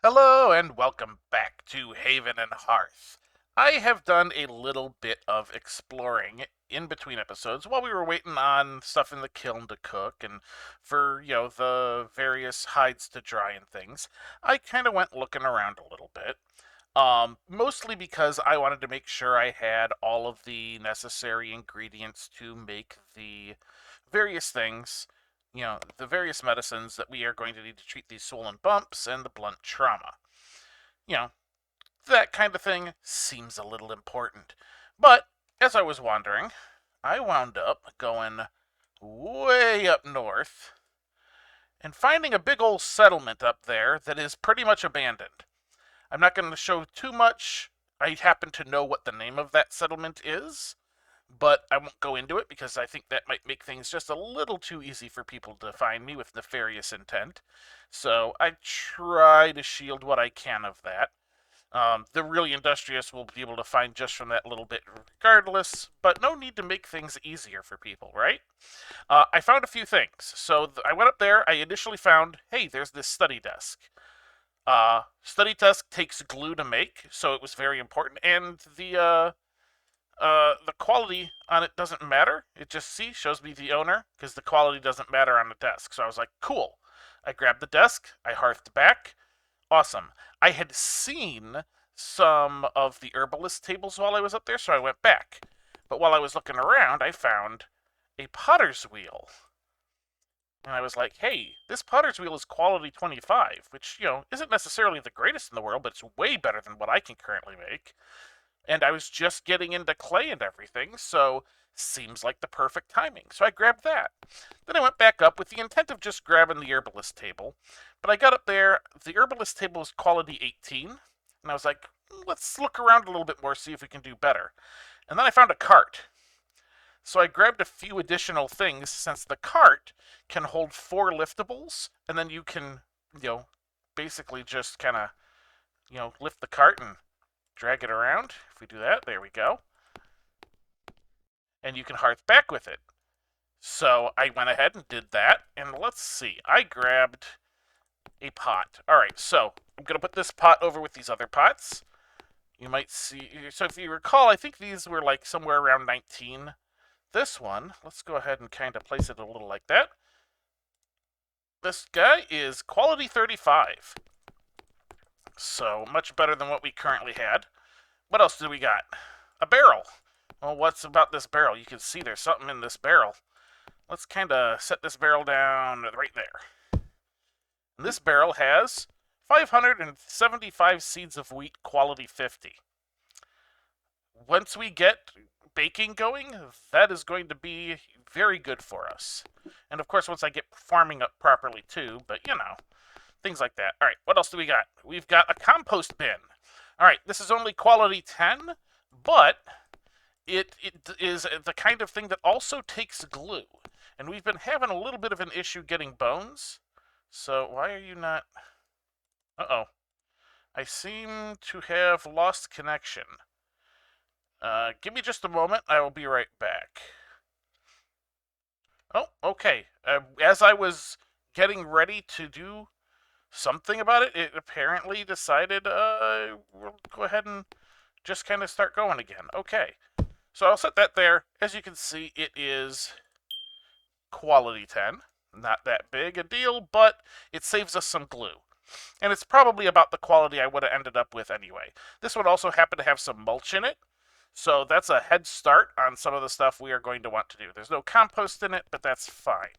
Hello and welcome back to Haven and Hearth. I have done a little bit of exploring in between episodes while we were waiting on stuff in the kiln to cook and for, the various hides to dry and things. I kind of went looking around a little bit. Mostly because I wanted to make sure I had all of the necessary ingredients to make the various things, the various medicines that we are going to need to treat these swollen bumps and the blunt trauma. You know, that kind of thing seems a little important. But as I was wandering, I wound up going way up north and finding a big old settlement up there that is pretty much abandoned. I'm not going to show too much. I happen to know what the name of that settlement is, but I won't go into it because I think that might make things just a little too easy for people to find me with nefarious intent. So I try to shield what I can of that. The really industrious will be able to find just from that little bit regardless, but no need to make things easier for people, right? I found a few things. So I went up there, I initially found, hey, there's this study desk. Study desk takes glue to make, so it was very important, and the quality on it doesn't matter. It just shows me the owner because the quality doesn't matter on the desk. So I was like, cool. I grabbed the desk. I hearthed back. Awesome. I had seen some of the herbalist tables while I was up there, so I went back. But while I was looking around, I found a potter's wheel. And I was like, hey, this potter's wheel is quality 25, which, isn't necessarily the greatest in the world, but it's way better than what I can currently make. And I was just getting into clay and everything, so seems like the perfect timing. So I grabbed that. Then I went back up with the intent of just grabbing the herbalist table. But I got up there, the herbalist table was quality 18, and I was like, let's look around a little bit more, see if we can do better. And then I found a cart. So I grabbed a few additional things since the cart can hold 4 liftables, and then you can, basically just kind of, lift the cart and drag it around. If we do that, there we go. And you can hearth back with it. So I went ahead and did that, and let's see. I grabbed a pot. All right, so I'm going to put this pot over with these other pots. You might see, so if you recall, I think these were like somewhere around 19. This one, let's go ahead and kind of place it a little like that. This guy is quality 35. So much better than what we currently had. What else do we got? A barrel. Well, what's about this barrel? You can see there's something in this barrel. Let's kind of set this barrel down right there. And this barrel has 575 seeds of wheat, quality 50. Once we get baking going, that is going to be very good for us. And of course, once I get farming up properly too, but things like that. All right, what else do we got? We've got a compost bin. All right, this is only quality 10, but it is the kind of thing that also takes glue. And we've been having a little bit of an issue getting bones. So why are you not... Uh-oh. I seem to have lost connection. Give me just a moment. I will be right back. Oh, okay. As I was getting ready to do something about it, it apparently decided we'll go ahead and just kind of start going again. Okay. So I'll set that there. As you can see, it is quality 10. Not that big a deal, but it saves us some glue. And it's probably about the quality I would have ended up with anyway. This one also happened to have some mulch in it. So that's a head start on some of the stuff we are going to want to do. There's no compost in it, but that's fine.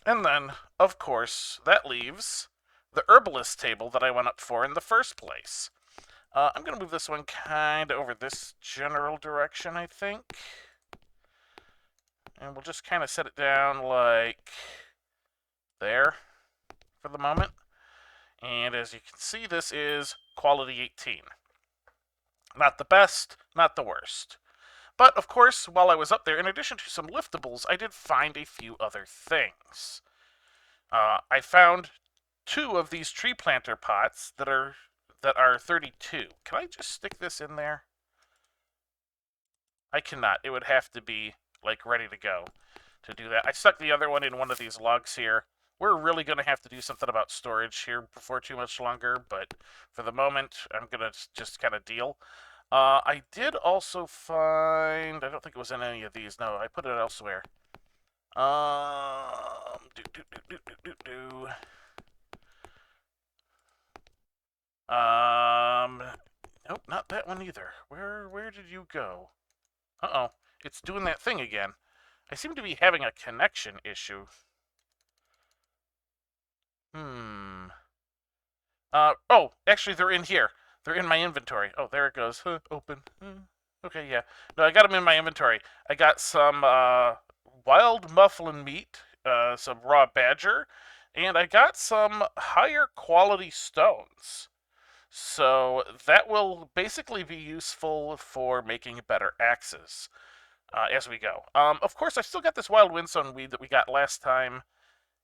And then, of course, that leaves the herbalist table that I went up for in the first place. I'm going to move this one kind of over this general direction, I think. And we'll just kind of set it down like there for the moment. And as you can see, this is quality 18. Not the best, not the worst. But, of course, while I was up there, in addition to some liftables, I did find a few other things. I found 2 of these tree planter pots that are 32. Can I just stick this in there? I cannot. It would have to be, ready to go to do that. I stuck the other one in one of these logs here. We're really going to have to do something about storage here before too much longer, but for the moment, I'm going to just kind of deal. I did also find... I don't think it was in any of these. No, I put it elsewhere. Do, do, do, do, do, do, do. Nope, not that one either. Where did you go? Uh-oh, it's doing that thing again. I seem to be having a connection issue. Oh, actually, they're in here. They're in my inventory. Oh, there it goes. Open. Okay, yeah. No, I got them in my inventory. I got some wild mufflin meat, some raw badger, and I got some higher quality stones. So that will basically be useful for making better axes as we go. Of course, I still got this wild windstone weed that we got last time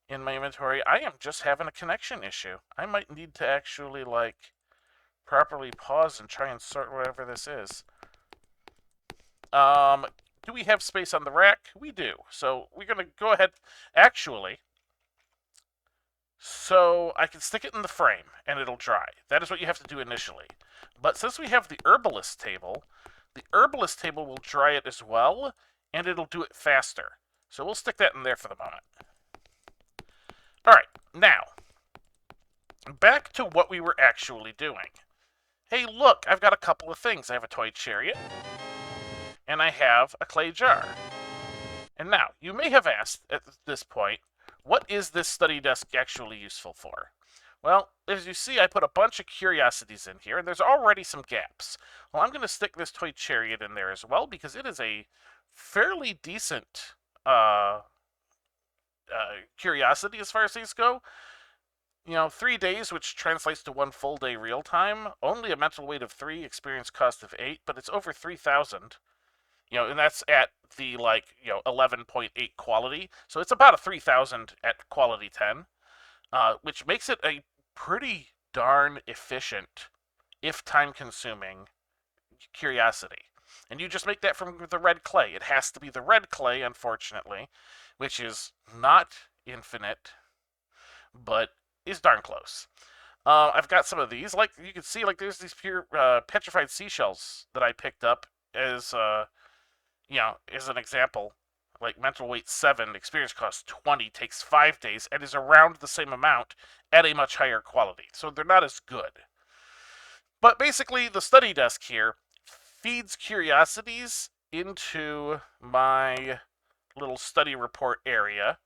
in my inventory. I am just having a connection issue. I might need to actually, like, properly pause and try and sort whatever this is. Do we have space on the rack? We do. So we're going to go ahead. Actually, so I can stick it in the frame and it'll dry. That is what you have to do initially. But since we have the herbalist table will dry it as well, and it'll do it faster. So we'll stick that in there for the moment. Alright, now, back to what we were actually doing. Hey, look, I've got a couple of things. I have a toy chariot, and I have a clay jar. And now, you may have asked at this point, what is this study desk actually useful for? Well, as you see, I put a bunch of curiosities in here, and there's already some gaps. Well, I'm going to stick this toy chariot in there as well, because it is a fairly decent curiosity as far as these go. 3 days, which translates to 1 full day real time, only a mental weight of 3, experience cost of 8, but it's over 3,000. And that's at the 11.8 quality, so it's about a 3,000 at quality 10, which makes it a pretty darn efficient, if time-consuming, curiosity. And you just make that from the red clay. It has to be the red clay, unfortunately, which is not infinite, but is darn close. I've got some of these. Like you can see, there's these pure petrified seashells that I picked up as as an example. Like mental weight 7, experience cost 20, takes 5 days, and is around the same amount at a much higher quality. So they're not as good. But basically, the study desk here feeds curiosities into my little study report area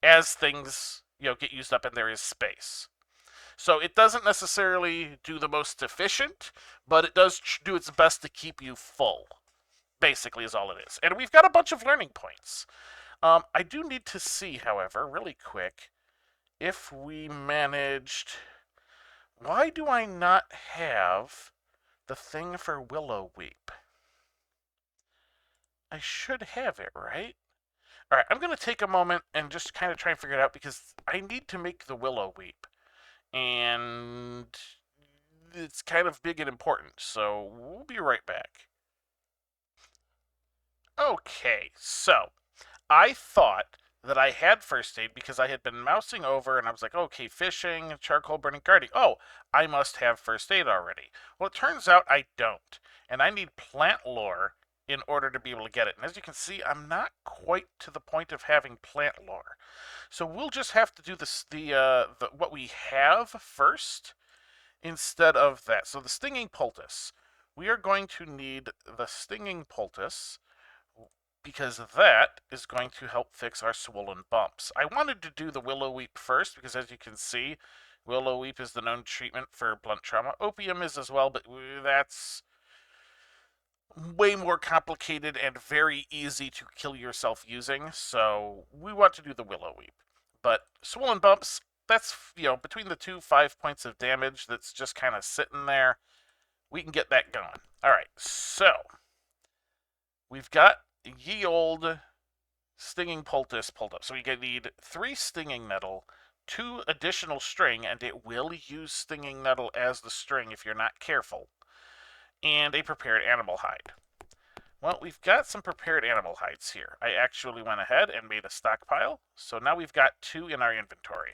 as things get used up and there is space. So it doesn't necessarily do the most efficient, but it does do its best to keep you full, basically, is all it is. And we've got a bunch of learning points. I do need to see, however, really quick, if we managed... Why do I not have the thing for Willow Weep? I should have it, right? Alright, I'm going to take a moment and just kind of try and figure it out, because I need to make the Willow Weep. And it's kind of big and important, so we'll be right back. Okay, so I thought that I had first aid because I had been mousing over and I was like, okay, fishing, charcoal burning, guarding. Oh, I must have first aid already. Well, it turns out I don't, and I need plant lore in order to be able to get it. And as you can see, I'm not quite to the point of having plant lore. So we'll just have to do what we have first instead of that. So the stinging poultice. We are going to need the stinging poultice because that is going to help fix our swollen bumps. I wanted to do the Willow Weep first because, as you can see, Willow Weep is the known treatment for blunt trauma. Opium is as well, but that's way more complicated and very easy to kill yourself using, so we want to do the Willow Weep. But swollen bumps, that's, between the 5 points of damage that's just kind of sitting there. We can get that going. Alright, so we've got ye old stinging poultice pulled up. So we need 3 stinging nettle, 2 additional string, and it will use stinging nettle as the string if you're not careful, and a prepared animal hide. Well, we've got some prepared animal hides here. I actually went ahead and made a stockpile, so now we've got 2 in our inventory.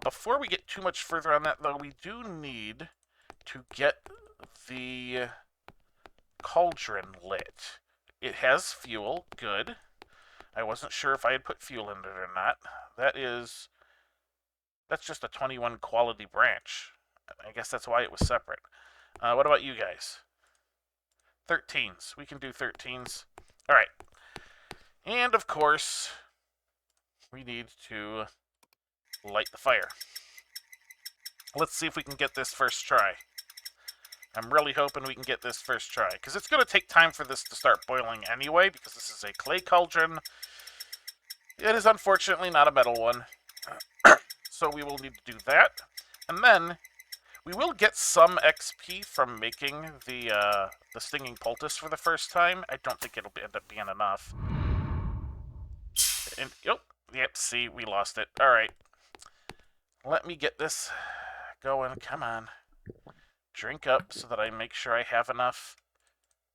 Before we get too much further on that, though, we do need to get the cauldron lit. It has fuel, good. I wasn't sure if I had put fuel in it or not. That's just a 21 quality branch. I guess that's why it was separate. What about you guys? 13s. We can do 13s. All right. And, of course, we need to light the fire. Let's see if we can get this first try. I'm really hoping we can get this first try, because it's going to take time for this to start boiling anyway, because this is a clay cauldron. It is unfortunately not a metal one, so we will need to do that. And then we will get some XP from making the stinging poultice for the first time. I don't think it'll end up being enough. And, yep, see, we lost it. All right. Let me get this going. Come on. Drink up so that I make sure I have enough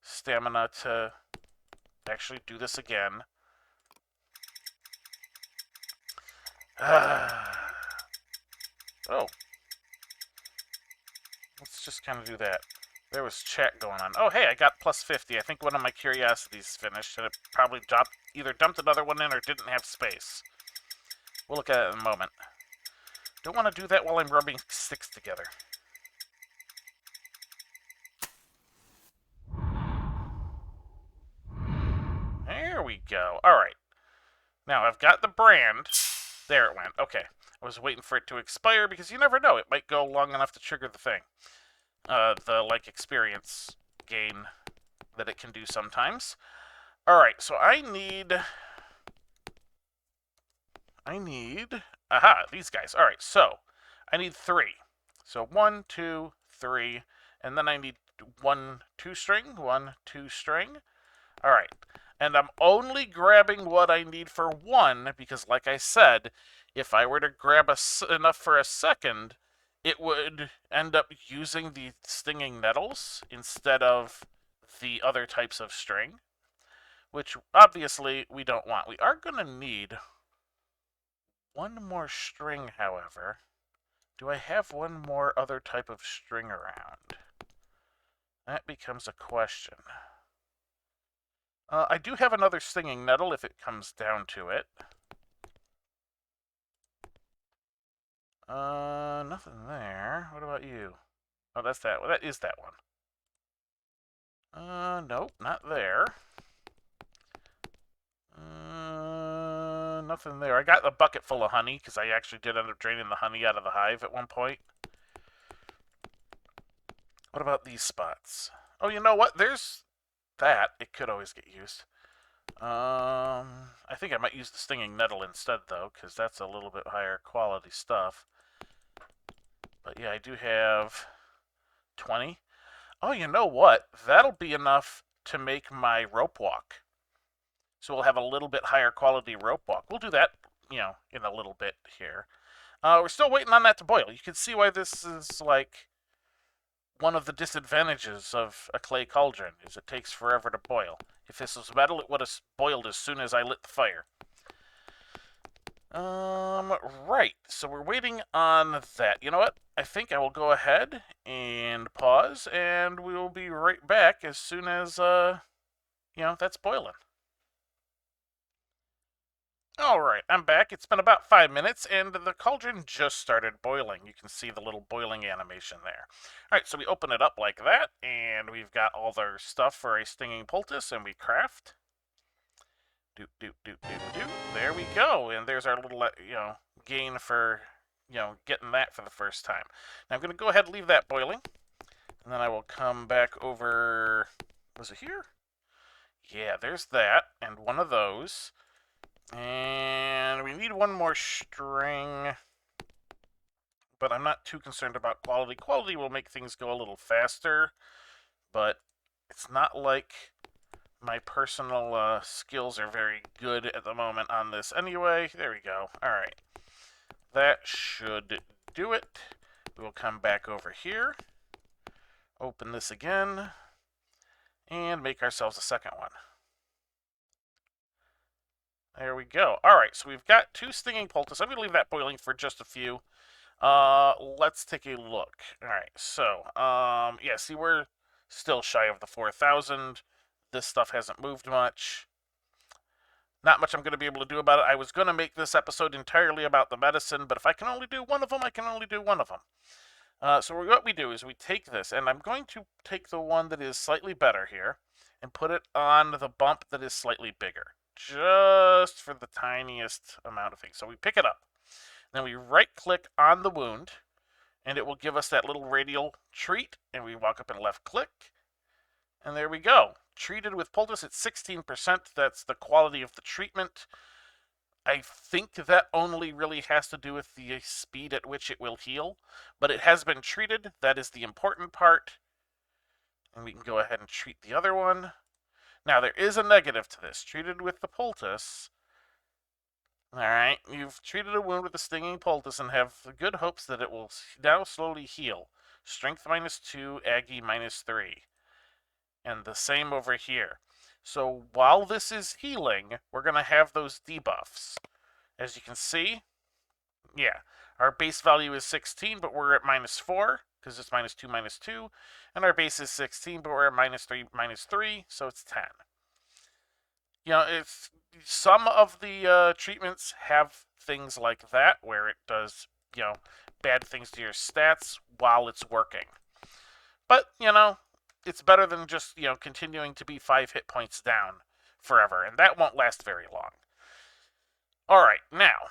stamina to actually do this again. Oh. Let's just kind of do that. There was chat going on. Oh, hey, I got plus 50. I think one of my curiosities finished, and it probably either dumped another one in or didn't have space. We'll look at it in a moment. Don't want to do that while I'm rubbing sticks together. There we go. All right. Now, I've got the brand. There it went. Okay. I was waiting for it to expire because you never know. It might go long enough to trigger the thing. The, experience gain that it can do sometimes. Alright, so I need... Aha, these guys. Alright, so I need 3. So 1, 2, 3, and then I need 1, 2 string. 1, 2 string. Alright, and I'm only grabbing what I need for 1 because, like I said, if I were to grab enough for a second, it would end up using the stinging nettles instead of the other types of string, which obviously we don't want. We are going to need 1 more string, however. Do I have 1 more other type of string around? That becomes a question. I do have another stinging nettle if it comes down to it. Nothing there. What about you? Oh, that's that. Well, that is that one. Nope, not there. Nothing there. I got a bucket full of honey, because I actually did end up draining the honey out of the hive at one point. What about these spots? Oh, you know what? There's that. It could always get used. I think I might use the stinging nettle instead, though, because that's a little bit higher quality stuff. But yeah, I do have 20. Oh, you know what? That'll be enough to make my rope walk. So we'll have a little bit higher quality rope walk. We'll do that, in a little bit here. We're still waiting on that to boil. You can see why this is, one of the disadvantages of a clay cauldron, is it takes forever to boil. If this was metal, it would have boiled as soon as I lit the fire. Right. So we're waiting on that. You know what? I think I will go ahead and pause, and we will be right back as soon as, that's boiling. Alright, I'm back. It's been about 5 minutes, and the cauldron just started boiling. You can see the little boiling animation there. Alright, so we open it up like that, and we've got all their stuff for a stinging poultice, and we craft. Doop, doop, doop, doop, doop. There we go, and there's our little, gain for, getting that for the first time. Now I'm going to go ahead and leave that boiling, and then I will come back over... Was it here? Yeah, there's that, and one of those. And we need 1 more string, but I'm not too concerned about quality. Quality will make things go a little faster, but it's not like my personal skills are very good at the moment on this anyway. There we go. All right. That should do it. We will come back over here, open this again, And make ourselves a second one. There we go. All right, so we've got 2 stinging poultice. I'm going to leave that boiling for just a few. Let's take a look. All right, so, yeah, see, we're still shy of the 4,000. This stuff hasn't moved much. Not much I'm going to be able to do about it. I was going to make this episode entirely about the medicine, but if I can only do one of them, I can only do one of them. So what we do is we take this, and I'm going to take the one that is slightly better here, and put it on the bump that is slightly bigger, just for the tiniest amount of things. So we pick it up, then we right-click on the wound, and it will give us that little radial treat, and we walk up and left-click, and there we go. Treated with poultice at 16%. That's the quality of the treatment. I think that only really has to do with the speed at which it will heal, but it has been treated. That is the important part. And we can go ahead and treat the other one. Now, there is a negative to this. Treated with the poultice. Alright, you've treated a wound with a stinging poultice and have good hopes that it will now slowly heal. Strength -2, Aggie -3. And the same over here. So while this is healing, we're going to have those debuffs. As you can see, yeah, our base value is 16, but we're at -4, because it's -2, -2. And our base is 16, but we're at -3, -3, so it's 10. You know, it's some of the treatments have things like that, where it does, you know, bad things to your stats while it's working. But, you know, it's better than just, you know, continuing to be 5 hit points down forever, and that won't last very long. All right, now,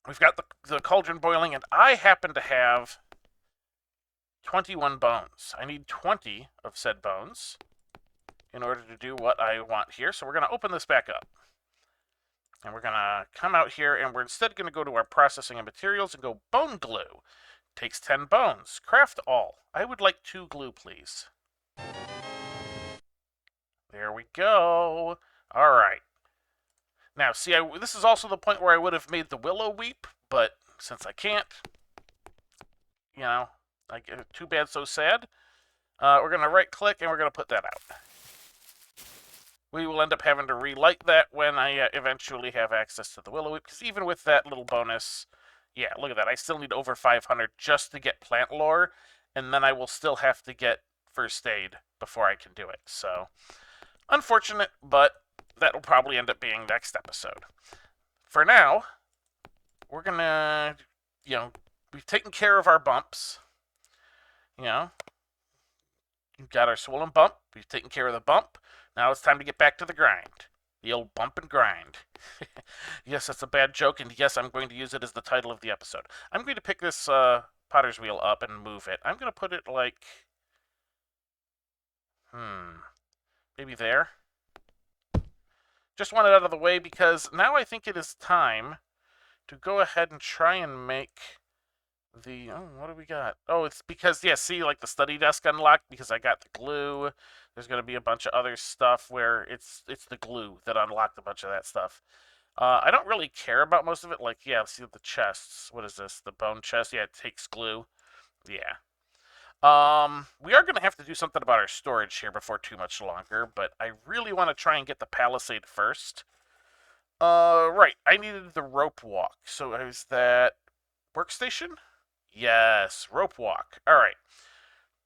we've got the cauldron boiling, and I happen to have 21 bones. I need 20 of said bones in order to do what I want here, so we're going to open this back up. And we're going to come out here, and we're instead going to go to our processing and materials and go bone glue. Takes 10 bones. Craft all. I would like 2 glue, please. There we go. All right. Now, see, this is also the point where I would have made the willow weep, but since I can't, you know, too bad, so sad. We're going to right-click, and we're going to put that out. We will end up having to relight that when I eventually have access to the willow weep, because even with that little bonus, yeah, look at that. I still need over 500 just to get plant lore, and then I will still have to get first aid before I can do it. So, unfortunate, but that will probably end up being next episode. For now, we're going to, you know, we've taken care of our bumps. You know, we've got our swollen bump. We've taken care of the bump. Now it's time to get back to the grind. The old bump and grind. Yes, that's a bad joke, and yes, I'm going to use it as the title of the episode. I'm going to pick this potter's wheel up and move it. I'm going to put it like... maybe there? Just want it out of the way because now I think it is time to go ahead and try and make the... Oh, what do we got? Oh, it's because, yeah, see, like the study desk unlocked because I got the glue. There's going to be a bunch of other stuff where it's the glue that unlocked a bunch of that stuff. I don't really care about most of it. Like, yeah, see the chests. What is this? The bone chest? Yeah, it takes glue. Yeah. We are going to have to do something about our storage here before too much longer, but I really want to try and get the palisade first. Right. I needed the rope walk. So is that workstation? Yes, rope walk. All right.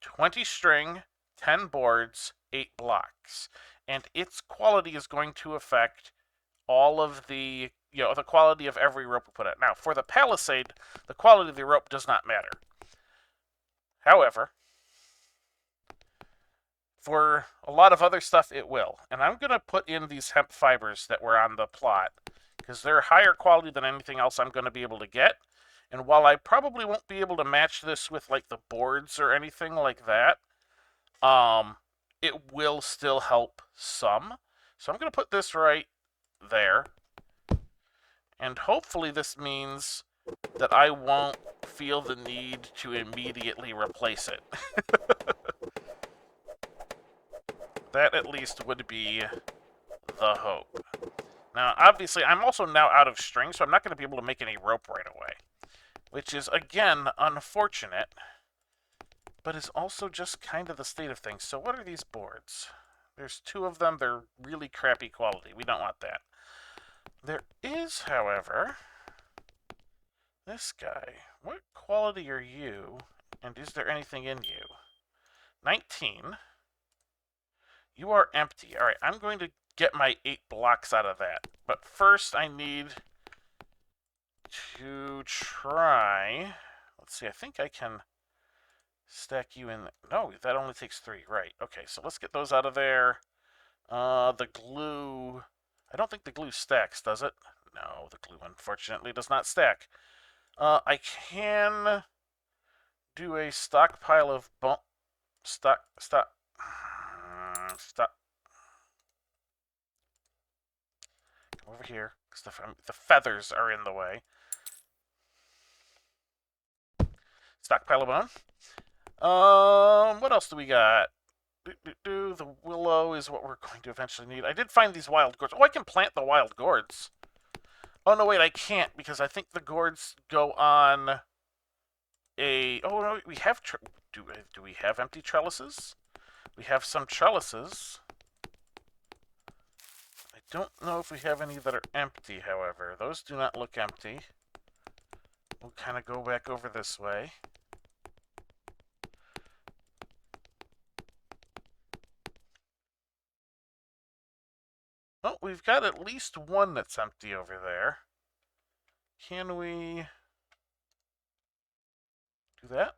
20 string, 10 boards, 8 blocks. And its quality is going to affect all of the, you know, the quality of every rope we put out. Now, for the palisade, the quality of the rope does not matter. However, for a lot of other stuff, it will. And I'm going to put in these hemp fibers that were on the plot, because they're higher quality than anything else I'm going to be able to get. And while I probably won't be able to match this with, like, the boards or anything like that, it will still help some. So I'm going to put this right there. And hopefully this means that I won't feel the need to immediately replace it. That at least would be the hope. Now, obviously, I'm also now out of string, so I'm not going to be able to make any rope right away. Which is, again, unfortunate. but is also just kind of the state of things. So what are these boards? There's 2 of them. They're really crappy quality. We don't want that. There is, however, this guy. What quality are you, and is there anything in you? 19. You are empty. All right, I'm going to get my 8 blocks out of that. But first I need to try... Let's see, I think I can stack you in... No, that only takes 3, right. Okay, so let's get those out of there. The glue... I don't think the glue stacks, does it? No, the glue unfortunately does not stack. I can do a stockpile of bone... Stop. Come over here, because the feathers are in the way. Stockpile of bone. What else do we got? The willow is what we're going to eventually need. I did find these wild gourds. Oh, I can plant the wild gourds. Oh, no, wait, I can't, because I think the gourds go on a... Oh, no, we have... Do we have empty trellises? We have some trellises. I don't know if we have any that are empty, however. Those do not look empty. We'll kind of go back over this way. Oh, we've got at least one that's empty over there. Can we do that?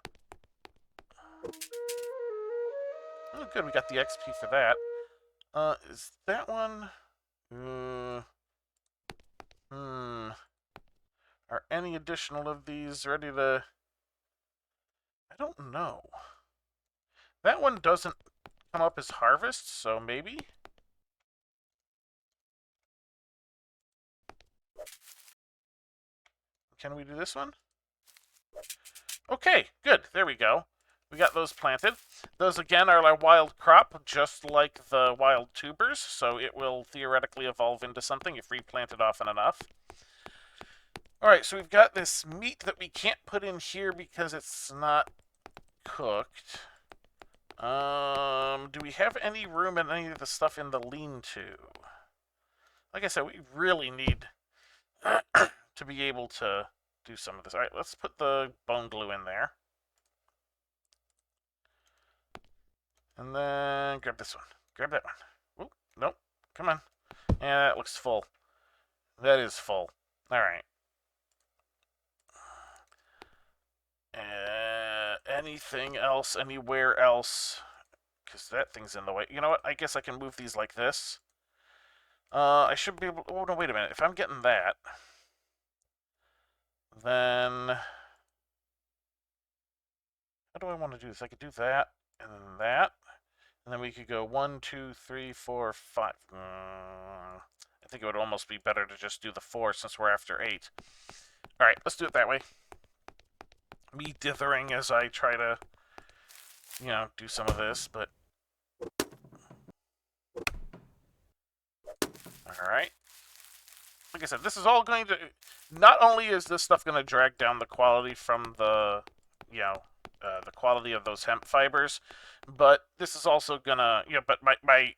Oh, good, we got the XP for that. Is that one... Are any additional of these ready to... I don't know. That one doesn't come up as harvest, so maybe? Can we do this one? Okay, good. There we go. We got those planted. Those, again, are our wild crop, just like the wild tubers, so it will theoretically evolve into something if replanted often enough. Alright, so we've got this meat that we can't put in here because it's not cooked. Do we have any room in any of the stuff in the lean-to? Like I said, we really need to be able to do some of this. Alright, let's put the bone glue in there. And then grab this one. Grab that one. Oop, nope. Come on. Yeah, that looks full. That is full. Alright. Anything else? Anywhere else? Because that thing's in the way. You know what? I guess I can move these like this. I should be able... Oh, no, wait a minute. If I'm getting that, then... How do I want to do this? I could do that, and then that. And then we could go 1, 2, 3, 4, 5. I think it would almost be better to just do the 4 since we're after 8. Alright, let's do it that way. Me dithering as I try to, you know, do some of this, but... Alright. Like I said, this is all going to... Not only is this stuff going to drag down the quality from the, you know, the quality of those hemp fibers, but this is also going to, you know, but my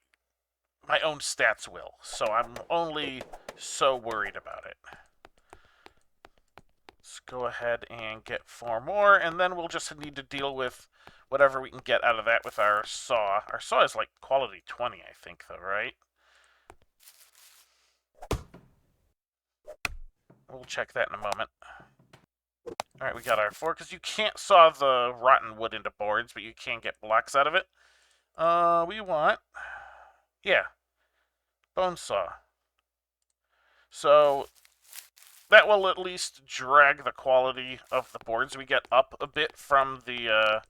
own stats will. So I'm only so worried about it. Let's go ahead and get 4 more, and then we'll just need to deal with whatever we can get out of that with our saw. Our saw is like quality 20, I think, though, right? We'll check that in a moment. Alright, we got our 4, because you can't saw the rotten wood into boards, but you can get blocks out of it. We want... Yeah. Bone saw. So... that will at least drag the quality of the boards we get up a bit from the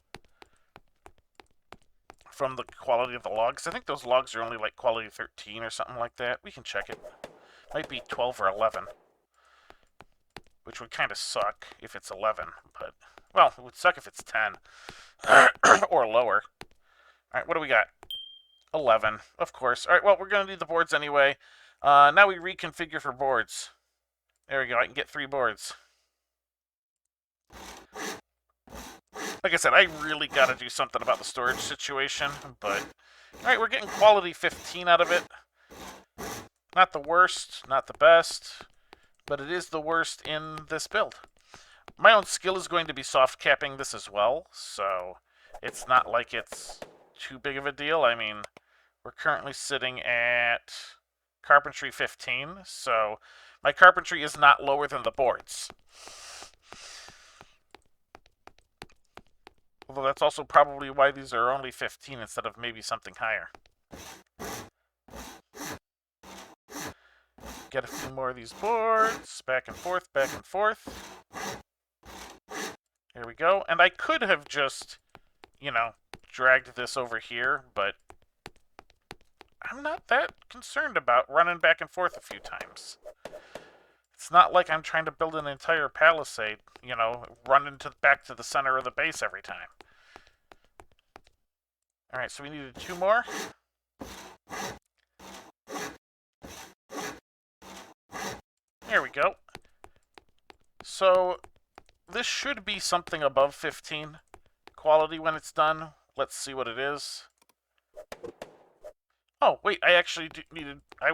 quality of the logs. I think those logs are only like quality 13 or something like that. We can check it. Might be 12 or 11. Which would kind of suck if it's 11, but... Well, it would suck if it's 10. Or lower. Alright, what do we got? 11, of course. Alright, well, we're going to need the boards anyway. Now we reconfigure for boards. There we go, I can get 3 boards. Like I said, I really got to do something about the storage situation, but... Alright, we're getting quality 15 out of it. Not the worst, not the best, but it is the worst in this build. My own skill is going to be soft capping this as well, so it's not like it's too big of a deal. I mean, we're currently sitting at carpentry 15, so my carpentry is not lower than the boards. Although that's also probably why these are only 15 instead of maybe something higher. Get a few more of these boards. Back and forth, back and forth. Here we go. And I could have just, you know, dragged this over here, but I'm not that concerned about running back and forth a few times. It's not like I'm trying to build an entire palisade, you know, running back to the center of the base every time. Alright, so we needed 2 more. There we go. So, this should be something above 15 quality when it's done. Let's see what it is. Oh, wait, I actually needed... I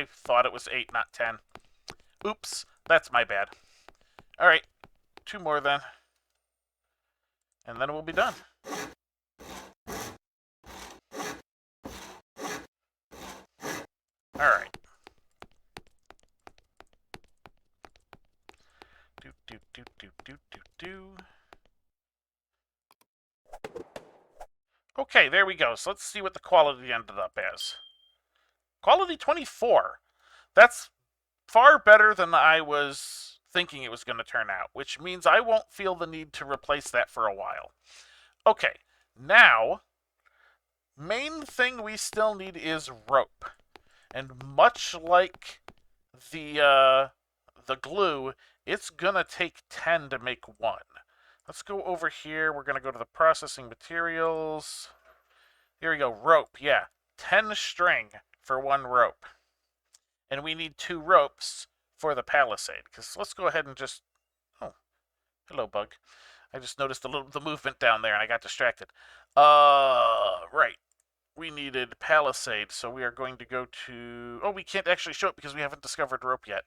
thought it was 8, not 10. Oops, that's my bad. Alright, 2 more then. And then we'll be done. Alright. Okay, there we go. So let's see what the quality ended up as. Quality 24. That's far better than I was thinking it was going to turn out, which means I won't feel the need to replace that for a while. Okay, now, main thing we still need is rope. And much like the glue, it's going to take 10 to make 1. Let's go over here. We're going to go to the processing materials. Here we go. Rope. Yeah. 10 string for 1 rope. And we need 2 ropes for the palisade. Because let's go ahead and just... Oh. Hello, bug. I just noticed the movement down there and I got distracted. Right. We needed palisade, so we are going to go to... Oh, we can't actually show it because we haven't discovered rope yet.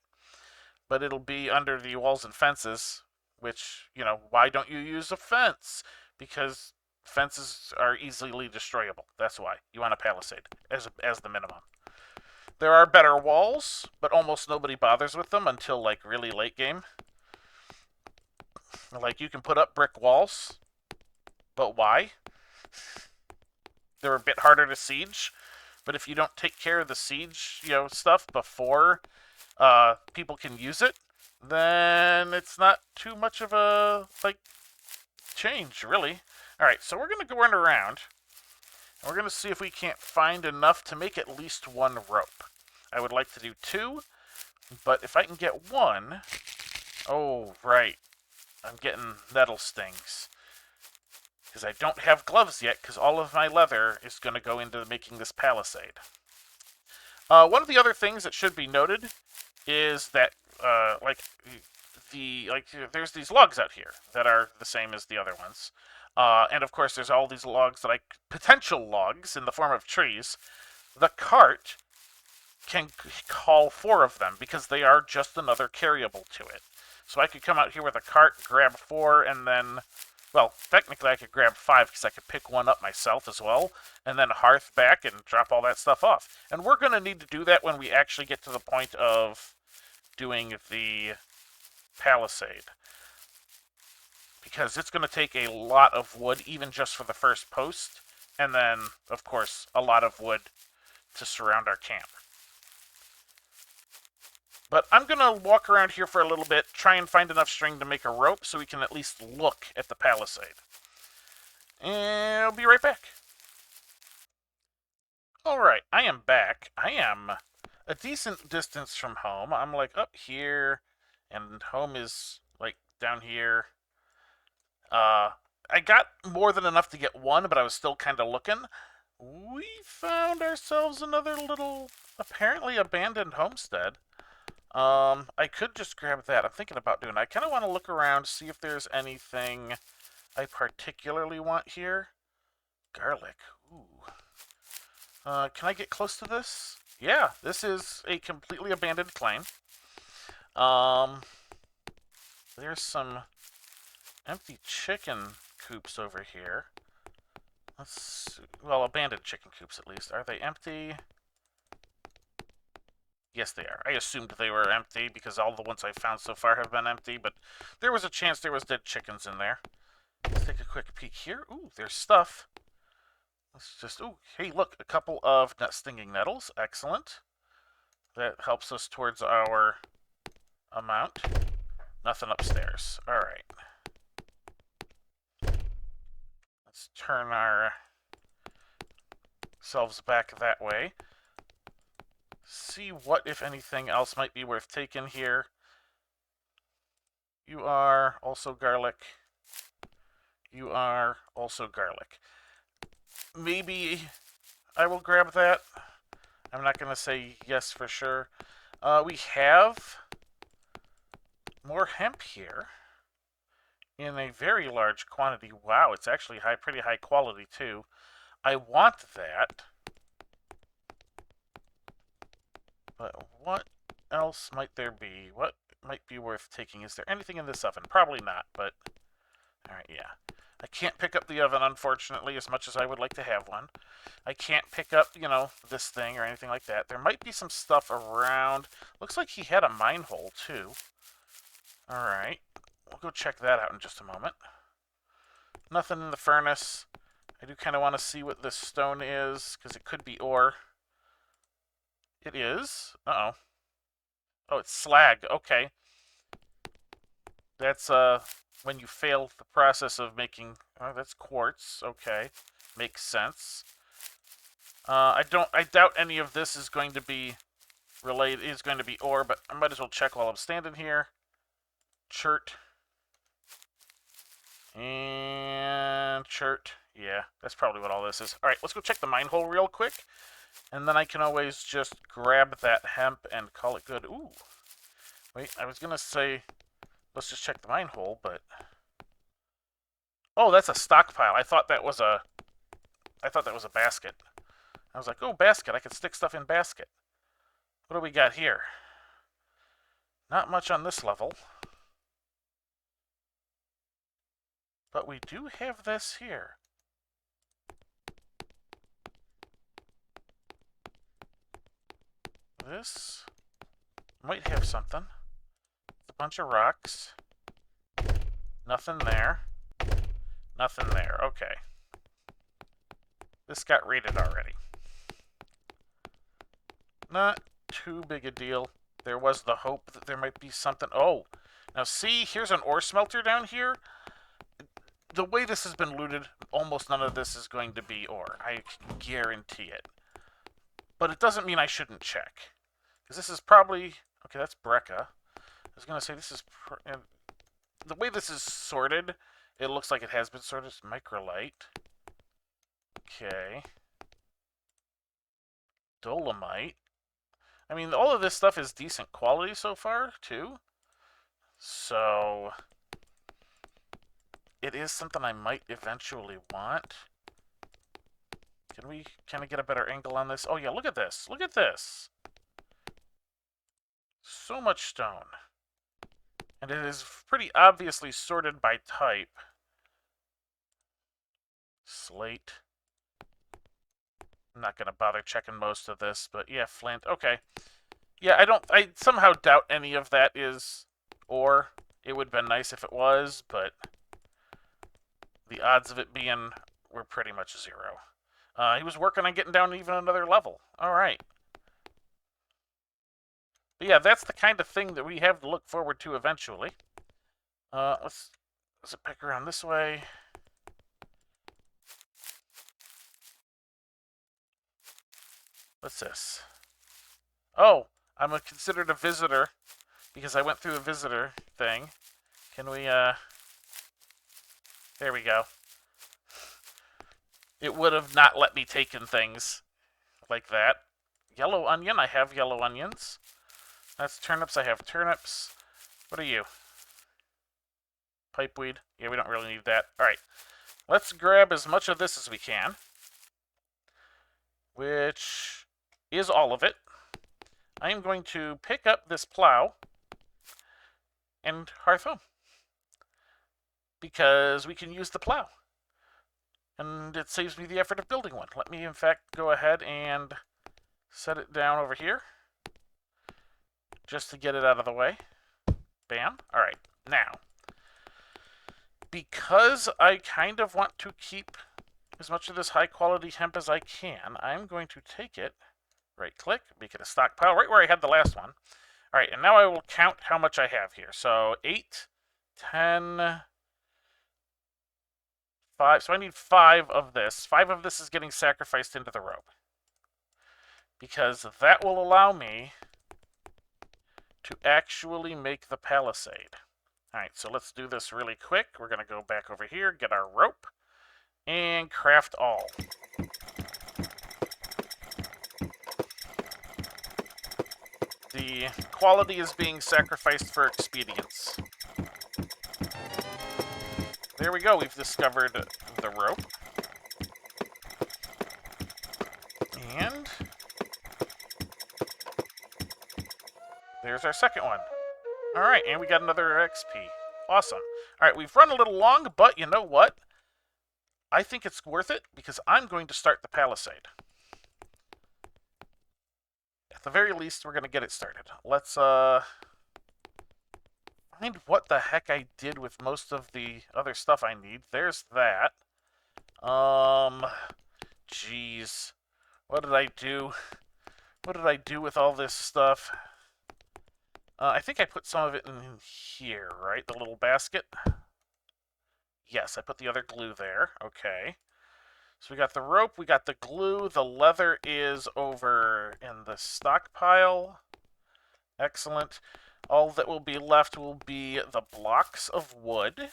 But it'll be under the walls and fences, which, you know, why don't you use a fence? Because fences are easily destroyable. That's why. You want a palisade as the minimum. There are better walls, but almost nobody bothers with them until, like, really late game. Like, you can put up brick walls, but why? They're a bit harder to siege, but if you don't take care of the siege, you know, stuff before people can use it, then it's not too much of a, like, change, really. Alright, so we're going to go run around, and we're going to see if we can't find enough to make at least 1 rope. I would like to do 2, but if I can get 1... Oh, right. I'm getting nettle stings. Because I don't have gloves yet, because all of my leather is going to go into making this palisade. One of the other things that should be noted is that, there's these logs out here that are the same as the other ones. And of course, there's all these logs, potential logs in the form of trees. The cart can haul 4 of them because they are just another carryable to it. So I could come out here with a cart, grab 4, and then, well, technically I could grab 5 because I could pick 1 up myself as well, and then Hearth back and drop all that stuff off. And we're going to need to do that when we actually get to the point of doing the palisade. Because it's going to take a lot of wood, even just for the first post, and then, of course, a lot of wood to surround our camp. But I'm going to walk around here for a little bit, try and find enough string to make a rope so we can at least look at the palisade. And I'll be right back. Alright, I am back. I am a decent distance from home. I'm like up here, and home is like down here. I got more than enough to get 1, but I was still kind of looking. We found ourselves another little, apparently abandoned homestead. I could just grab that. I'm thinking about doing it. I kind of want to look around, see if there's anything I particularly want here. Garlic. Ooh. Can I get close to this? Yeah, this is a completely abandoned claim. There's some empty chicken coops over here. Well, abandoned chicken coops at least. Are they empty? Yes, they are. I assumed they were empty because all the ones I've found so far have been empty, but there was a chance there was dead chickens in there. Let's take a quick peek here. Ooh, there's stuff. Let's just, ooh, hey, look, a couple of stinging nettles. Excellent. That helps us towards our amount. Nothing upstairs. All right. Let's turn ourselves back that way. See what, if anything, else might be worth taking here. You are also garlic. You are also garlic. Maybe I will grab that. I'm not going to say yes for sure. We have more hemp here in a very large quantity. Wow, it's actually pretty high quality too. I want that. But what else might there be? What might be worth taking? Is there anything in this oven? Probably not, but... Alright, yeah. I can't pick up the oven, unfortunately, as much as I would like to have one. I can't pick up, you know, this thing or anything like that. There might be some stuff around. Looks like he had a mine hole, too. Alright. We'll go check that out in just a moment. Nothing in the furnace. I do kind of want to see what this stone is, because it could be ore. It is. Uh-oh. Oh, it's slag. Okay. That's when you fail the process of making... Oh, that's quartz. Okay. Makes sense. I doubt any of this is going to be ore, but I might as well check while I'm standing here. Chert. And chert. Yeah, that's probably what all this is. Alright, let's go check the mine hole real quick. And then I can always just grab that hemp and call it good. Ooh. Wait, I was gonna say, let's just check the mine hole, but... Oh, that's a stockpile. I thought that was a basket. I was like, oh, basket. I can stick stuff in basket. What do we got here? Not much on this level. But we do have this here. This might have something. A bunch of rocks. Nothing there. Nothing there. Okay. This got raided already. Not too big a deal. There was the hope that there might be something. Oh, now see, here's an ore smelter down here. The way this has been looted, almost none of this is going to be ore. I can guarantee it. But it doesn't mean I shouldn't check. Because this is probably... Okay, that's Brecca. I was going to say this is... The way this is sorted, it looks like it has been sorted. It's microlite. Okay. Dolomite. I mean, all of this stuff is decent quality so far, too. So... It is something I might eventually want. Can we kind of get a better angle on this? Oh, yeah, look at this. Look at this. So much stone. And it is pretty obviously sorted by type. Slate. I'm not going to bother checking most of this, but yeah, flint. Okay. Yeah, I somehow doubt any of that is ore. It would have been nice if it was, but the odds of it being were pretty much zero. He was working on getting down even another level. All right. But yeah, that's the kind of thing that we have to look forward to eventually. Let's zip back around this way. What's this? Oh, I'm considered a visitor because I went through a visitor thing. Can we, There we go. It would have not let me take in things like that. Yellow onion, I have yellow onions. That's turnips, I have turnips. What are you? Pipeweed. Yeah, we don't really need that. All right. Let's grab as much of this as we can, which is all of it. I am going to pick up this plow and hearth home, because we can use the plow. And it saves me the effort of building one. Let me, in fact, go ahead and set it down over here, just to get it out of the way. Bam. All right. Now, because I kind of want to keep as much of this high-quality hemp as I can, I'm going to take it, right-click, make it a stockpile, right where I had the last one. All right, and now I will count how much I have here. So 8, 10... 5. So I need 5 of this. 5 of this is getting sacrificed into the rope, because that will allow me to actually make the palisade. All right, so let's do this really quick. We're going to go back over here, get our rope, and craft all. The quality is being sacrificed for expedience. There we go, we've discovered the rope. And there's our second one. Alright, and we got another XP. Awesome. Alright, we've run a little long, but you know what? I think it's worth it, because I'm going to start the palisade. At the very least, we're going to get it started. Let's, find what the heck I did with most of the other stuff I need. There's that. Jeez. What did I do? What did I do with all this stuff? I think I put some of it in here, right? The little basket? Yes, I put the other glue there. Okay. So we got the rope, we got the glue, the leather is over in the stockpile. Excellent. All that will be left will be the blocks of wood,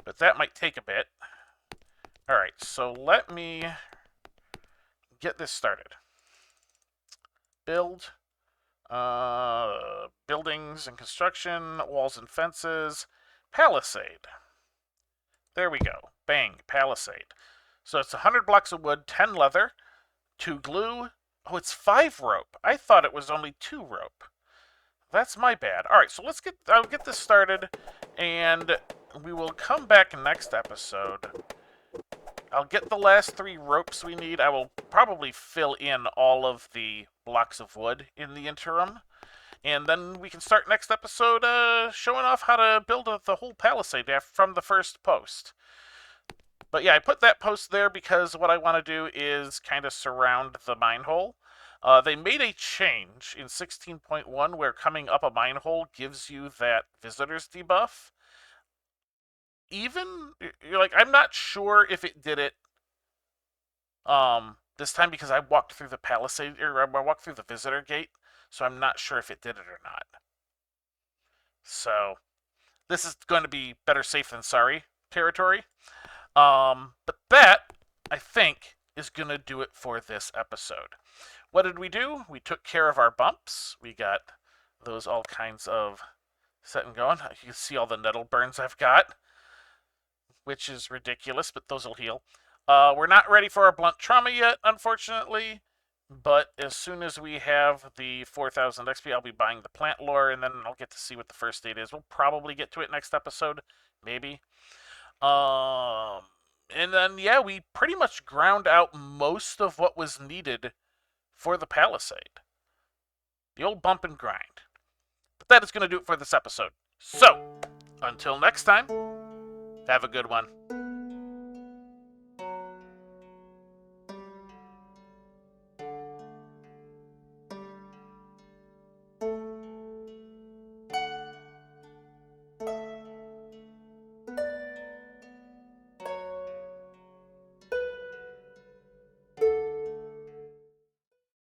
but that might take a bit. Alright, so let me get this started. Build. Buildings and construction, walls and fences, palisade. There we go. Bang, palisade. So it's 100 blocks of wood, 10 leather, 2 glue. Oh, it's 5 rope. I thought it was only 2 rope. That's my bad. All right, so I'll get this started, and we will come back next episode. I'll get the last 3 ropes we need. I will probably fill in all of the blocks of wood in the interim. And then we can start next episode showing off how to build the whole palisade from the first post. But yeah, I put that post there because what I want to do is kind of surround the mine hole. They made a change in 16.1 where coming up a mine hole gives you that visitors debuff. You're like, I'm not sure if it did it this time because I walked through the palisade, or I walked through the visitor gate, so I'm not sure if it did it or not. So, this is going to be better safe than sorry territory. But that, I think, is going to do it for this episode. What did we do? We took care of our bumps. We got those all kinds of set and going. You can see all the nettle burns I've got, which is ridiculous, but those will heal. We're not ready for our blunt trauma yet, unfortunately, but as soon as we have the 4,000 XP, I'll be buying the plant lore, and then I'll get to see what the first aid is. We'll probably get to it next episode, maybe. And then, yeah, we pretty much ground out most of what was needed for the palisade. The old bump and grind. But that is going to do it for this episode. So, until next time, have a good one.